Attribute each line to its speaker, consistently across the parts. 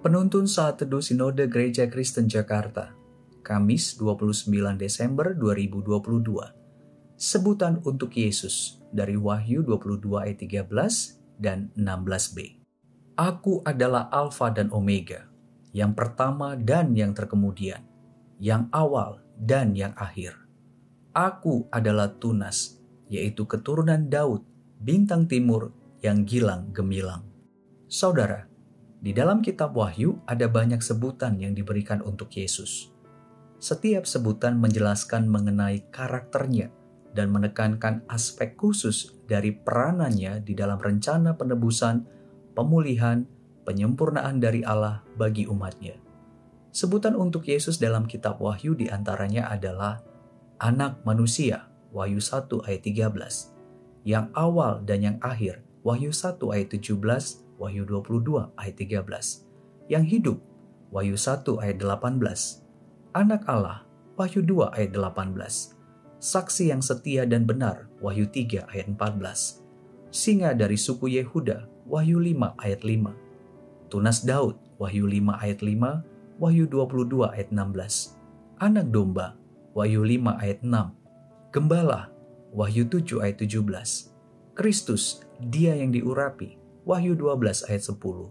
Speaker 1: Penuntun Saat Teduh Sinode Gereja Kristen Jakarta, Kamis 29 Desember 2022. Sebutan untuk Yesus dari Wahyu 22 ayat 13 dan 16b. Aku adalah Alfa dan Omega, yang pertama dan yang terkemudian, yang awal dan yang akhir. Aku adalah Tunas, yaitu keturunan Daud, bintang timur yang gilang gemilang. Saudara, di dalam kitab Wahyu ada banyak sebutan yang diberikan untuk Yesus. Setiap sebutan menjelaskan mengenai karakternya dan menekankan aspek khusus dari peranannya di dalam rencana penebusan, pemulihan, penyempurnaan dari Allah bagi umatnya. Sebutan untuk Yesus dalam kitab Wahyu diantaranya adalah Anak Manusia, Wahyu 1 ayat 13, yang awal dan yang akhir, Wahyu 1 ayat 17, Wahyu 22 ayat 13, yang hidup, Wahyu 1 ayat 18, Anak Allah, Wahyu 2 ayat 18, Saksi yang setia dan benar, Wahyu 3 ayat 14, Singa dari suku Yehuda, Wahyu 5 ayat 5, Tunas Daud, Wahyu 5 ayat 5, Wahyu 22 ayat 16, Anak Domba, Wahyu 5 ayat 6, Gembala, Wahyu 7 ayat 17, Kristus, Dia yang diurapi, Wahyu 12 ayat 10,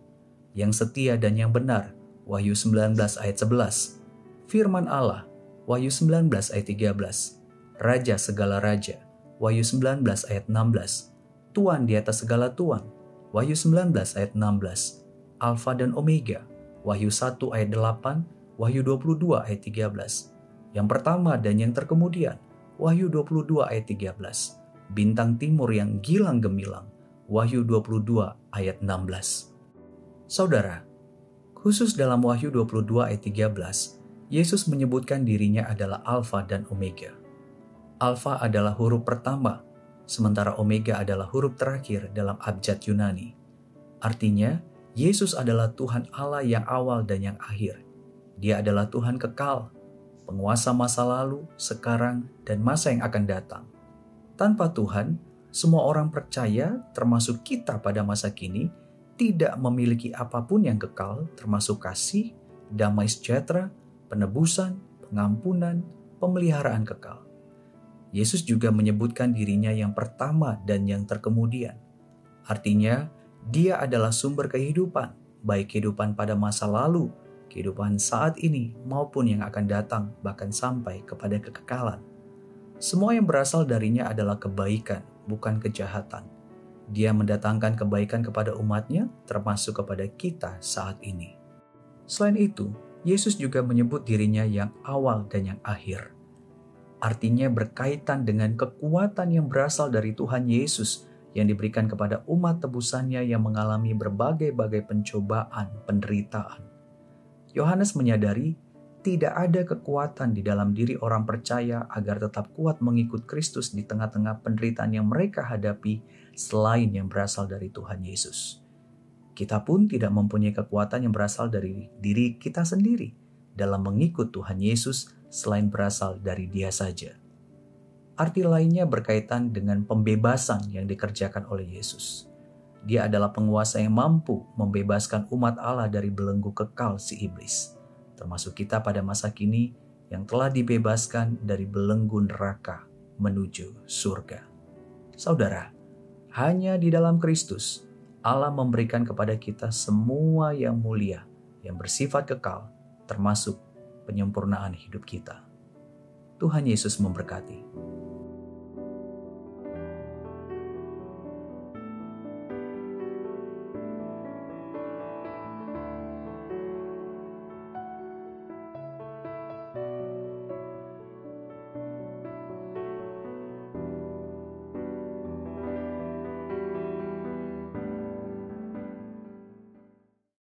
Speaker 1: yang setia dan yang benar, Wahyu 19 ayat 11, Firman Allah, Wahyu 19 ayat 13, Raja segala raja, Wahyu 19 ayat 16, Tuan di atas segala tuan, Wahyu 19 ayat 16, Alfa dan Omega, Wahyu 1 ayat 8, Wahyu 22 ayat 13, yang pertama dan yang terkemudian, Wahyu 22 ayat 13, Bintang timur yang gilang gemilang, Wahyu 22 ayat 16. Saudara, khusus dalam Wahyu 22 ayat 13, Yesus menyebutkan dirinya adalah Alfa dan Omega. Alfa adalah huruf pertama, sementara Omega adalah huruf terakhir dalam abjad Yunani. Artinya, Yesus adalah Tuhan Allah yang awal dan yang akhir. Dia adalah Tuhan kekal, penguasa masa lalu, sekarang, dan masa yang akan datang. Tanpa Tuhan, semua orang percaya, termasuk kita pada masa kini, tidak memiliki apapun yang kekal, termasuk kasih, damai sejahtera, penebusan, pengampunan, pemeliharaan kekal. Yesus juga menyebutkan dirinya yang pertama dan yang terkemudian. Artinya, Dia adalah sumber kehidupan, baik kehidupan pada masa lalu, kehidupan saat ini, maupun yang akan datang, bahkan sampai kepada kekekalan. Semua yang berasal darinya adalah kebaikan, bukan kejahatan. Dia mendatangkan kebaikan kepada umatnya, termasuk kepada kita saat ini. Selain itu, Yesus juga menyebut dirinya yang awal dan yang akhir. Artinya berkaitan dengan kekuatan yang berasal dari Tuhan Yesus yang diberikan kepada umat tebusannya yang mengalami berbagai-bagai pencobaan, penderitaan. Yohanes menyadari tidak ada kekuatan di dalam diri orang percaya agar tetap kuat mengikut Kristus di tengah-tengah penderitaan yang mereka hadapi selain yang berasal dari Tuhan Yesus. Kita pun tidak mempunyai kekuatan yang berasal dari diri kita sendiri dalam mengikut Tuhan Yesus selain berasal dari Dia saja. Arti lainnya berkaitan dengan pembebasan yang dikerjakan oleh Yesus. Dia adalah penguasa yang mampu membebaskan umat Allah dari belenggu kekal si iblis, termasuk kita pada masa kini yang telah dibebaskan dari belenggu neraka menuju surga. Saudara, hanya di dalam Kristus, Allah memberikan kepada kita semua yang mulia, yang bersifat kekal, termasuk penyempurnaan hidup kita. Tuhan Yesus memberkati.